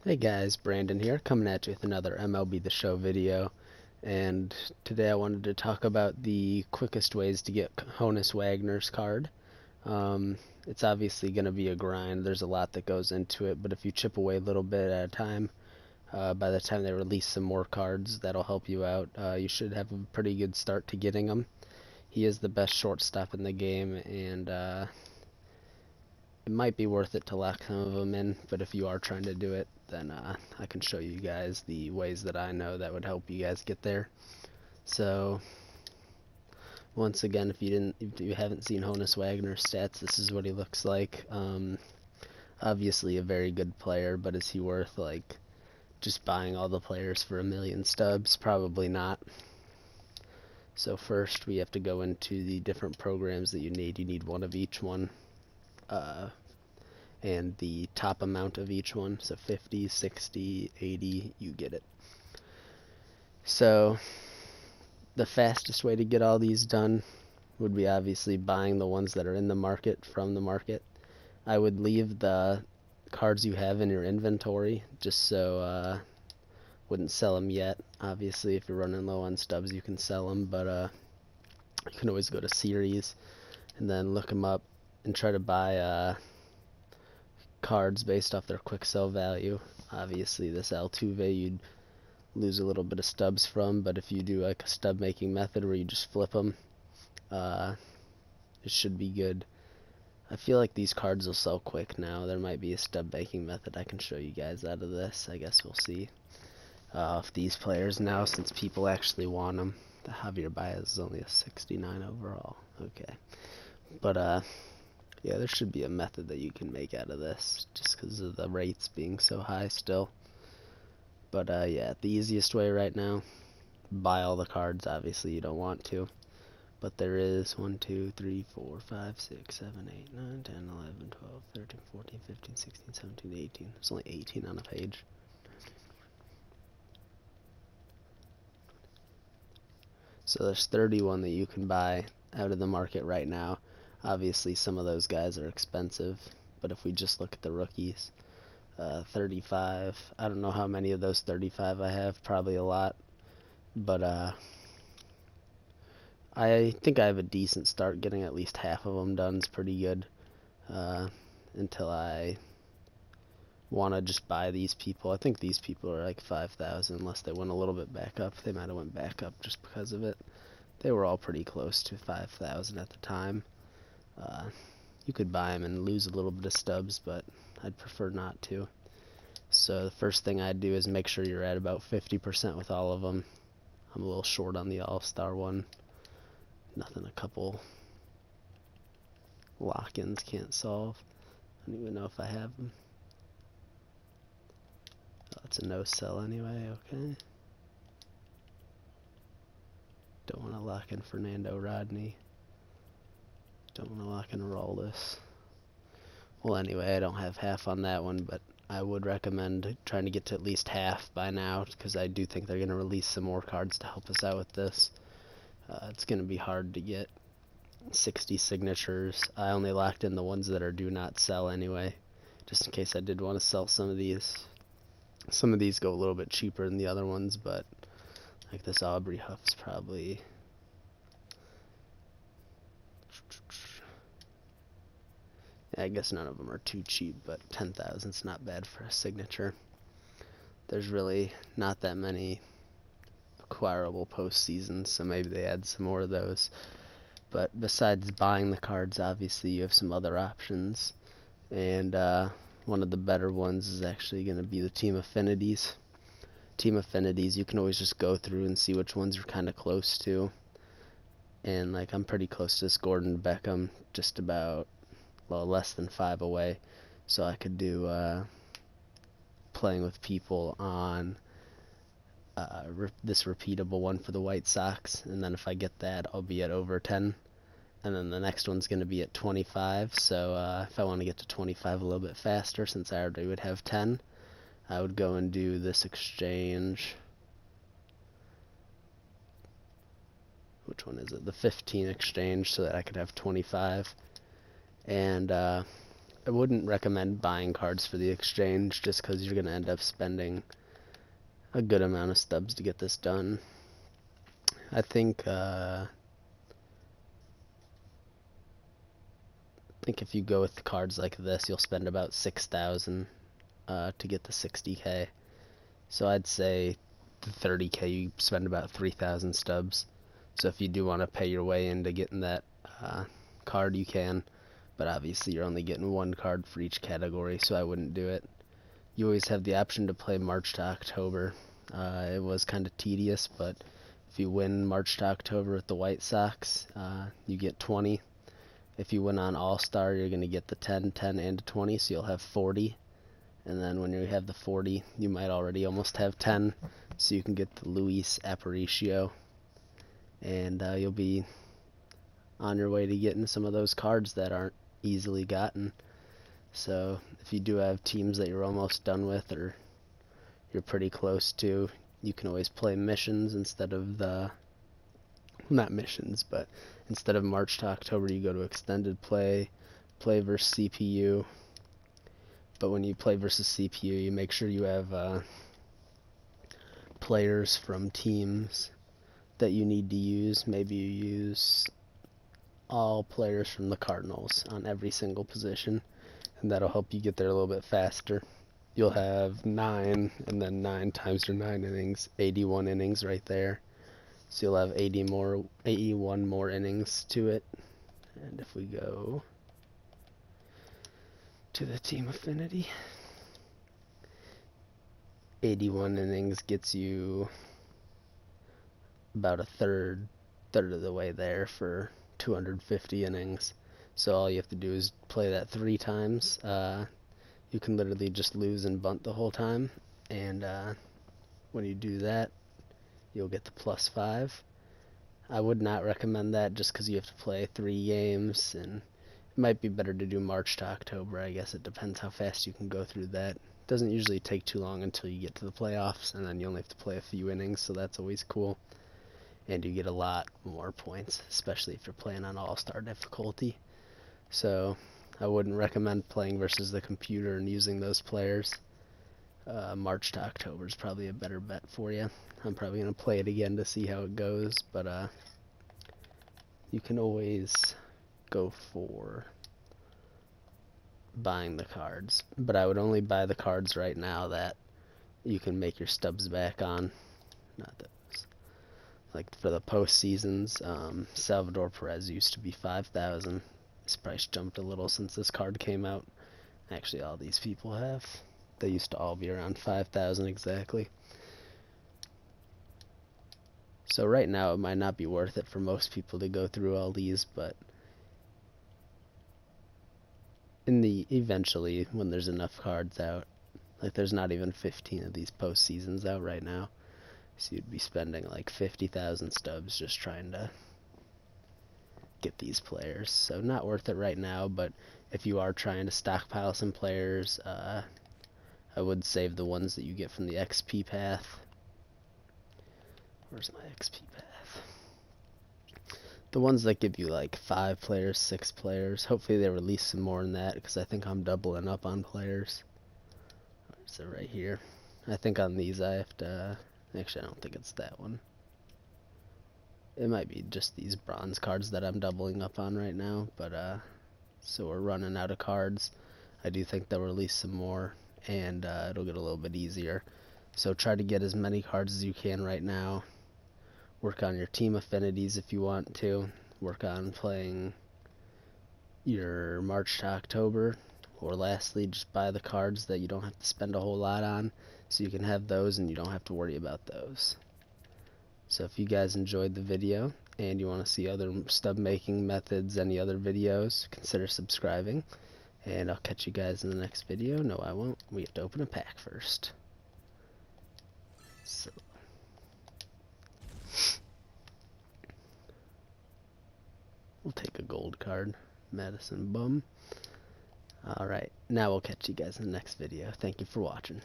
Hey guys, Brandon here, coming at you with another MLB the Show video. And today I wanted to talk about the quickest ways to get Honus Wagner's card. It's obviously going to be a grind. There's a lot that goes into it, but if you chip away a little bit at a time, by the time they release some more cards, that'll help you out. You should have a pretty good start to getting him. He is the best shortstop in the game, and it might be worth it to lock some of them in, but if you are trying to do it, then I can show you guys the ways that I know that would help you guys get there. So once again, if you haven't seen Honus Wagner's stats, this is what he looks like. Obviously a very good player, but is he worth like just buying all the players for 1,000,000 stubs? Probably not. So first we have to go into the different programs that you need. You need one of each one. And the top amount of each one, so 50, 60, 80, you get it. So the fastest way to get all these done would be obviously buying the ones that are in the market from the market. I would leave the cards you have in your inventory just so wouldn't sell them yet. Obviously if you're running low on stubs you can sell them, but you can always go to series and then look them up and try to buy cards based off their quick sell value. Obviously this Altuve you'd lose a little bit of stubs from, but if you do like a stub making method where you just flip them, it should be good. I feel like these cards will sell quick now. There might be a stub making method I can show you guys out of this. I guess we'll see if these players now, since people actually want them. The Javier Baez is only a 69 overall. Okay, but yeah, there should be a method that you can make out of this, just because of the rates being so high still. But yeah, the easiest way right now, buy all the cards. Obviously you don't want to, but there is 1, 2, 3, 4, 5, 6, 7, 8, 9, 10, 11, 12, 13, 14, 15, 16, 17, 18. There's only 18 on a page. So there's 31 that you can buy out of the market right now. Obviously some of those guys are expensive, but if we just look at the rookies, 35, I don't know how many of those 35 I have, probably a lot, but I think I have a decent start. Getting at least half of them done is pretty good, until I want to just buy these people. I think these people are like 5,000 unless they went a little bit back up. They might have went back up just because of it. They were all pretty close to 5,000 at the time. You could buy them and lose a little bit of stubs, but I'd prefer not to. So the first thing I'd do is make sure you're at about 50% with all of them. I'm a little short on the All-Star one. Nothing a couple lock-ins can't solve. I don't even know if I have them. Oh, it's a no-sell anyway, okay. Don't want to lock in Fernando Rodney. Don't want to lock in Aroldis. Well, anyway, I don't have half on that one, but I would recommend trying to get to at least half by now, because I do think they're going to release some more cards to help us out with this. It's going to be hard to get 60 signatures. I only locked in the ones that are do not sell anyway, just in case I did want to sell some of these. Some of these go a little bit cheaper than the other ones, but like this Aubrey Huff's probably... I guess none of them are too cheap, but 10,000 is not bad for a signature. There's really not that many acquirable postseasons, so maybe they add some more of those. But besides buying the cards, obviously you have some other options, and one of the better ones is actually going to be the team affinities. Team affinities, you can always just go through and see which ones you're kind of close to. And like I'm pretty close to this Gordon Beckham, just about, well, less than 5 away, so I could do playing with people on this repeatable one for the White Sox, and then if I get that I'll be at over 10, and then the next one's going to be at 25, so if I want to get to 25 a little bit faster, since I already would have 10, I would go and do this exchange. Which one is it? The 15 exchange, so that I could have 25. And I wouldn't recommend buying cards for the exchange just because you're going to end up spending a good amount of stubs to get this done. I think if you go with cards like this, you'll spend about 6,000 to get the 60k. So I'd say the 30k you spend about 3,000 stubs. So if you do want to pay your way into getting that card, you can. But obviously you're only getting one card for each category, so I wouldn't do it. You always have the option to play March to October. It was kind of tedious, but if you win March to October with the White Sox, you get 20. If you win on All-Star, you're going to get the 10, 10, and 20, so you'll have 40. And then when you have the 40, you might already almost have 10, so you can get the Luis Aparicio. And you'll be on your way to getting some of those cards that aren't easily gotten. So if you do have teams that you're almost done with or you're pretty close to, you can always play missions instead of not missions, but instead of March to October, you go to extended play versus CPU. But when you play versus CPU, you make sure you have players from teams that you need to use. Maybe you use all players from the Cardinals on every single position, and that'll help you get there a little bit faster. You'll have 9, and then 9 times your 9 innings, 81 innings right there. So you'll have 81 more innings to it. And if we go to the team affinity, 81 innings gets you about a third of the way there for 250 innings. So all you have to do is play that 3 times. You can literally just lose and bunt the whole time, and when you do that, you'll get the +5. I would not recommend that just because you have to play 3 games, and it might be better to do March to October. I guess it depends how fast you can go through that. It doesn't usually take too long until you get to the playoffs, and then you only have to play a few innings, so that's always cool. And you get a lot more points, especially if you're playing on All-Star difficulty. So I wouldn't recommend playing versus the computer and using those players. March to October is probably a better bet for you. I'm probably going to play it again to see how it goes, but you can always go for buying the cards. But I would only buy the cards right now that you can make your stubs back on. Not those. Like for the postseasons, Salvador Perez used to be 5,000. His price jumped a little since this card came out. Actually, all these people have. They used to all be around 5,000 exactly. So right now it might not be worth it for most people to go through all these, but eventually when there's enough cards out, like there's not even 15 of these postseasons out right now, so you'd be spending like 50,000 stubs just trying to get these players. So not worth it right now, but if you are trying to stockpile some players, I would save the ones that you get from the XP path. Where's my XP path? The ones that give you like 5 players, 6 players. Hopefully they release some more than that, because I think I'm doubling up on players. Where's it? Right here. I think on these I have to... Actually, I don't think it's that one. It might be just these bronze cards that I'm doubling up on right now, but so we're running out of cards. I do think they'll release some more, and it'll get a little bit easier. So try to get as many cards as you can right now. Work on your team affinities if you want to. Work on playing your March to October. Or lastly, just buy the cards that you don't have to spend a whole lot on, so you can have those and you don't have to worry about those. So if you guys enjoyed the video and you want to see other stub making methods, any other videos, consider subscribing. And I'll catch you guys in the next video. No, I won't. We have to open a pack first. So we'll take a gold card. Madison Bum. Alright, now we'll catch you guys in the next video. Thank you for watching.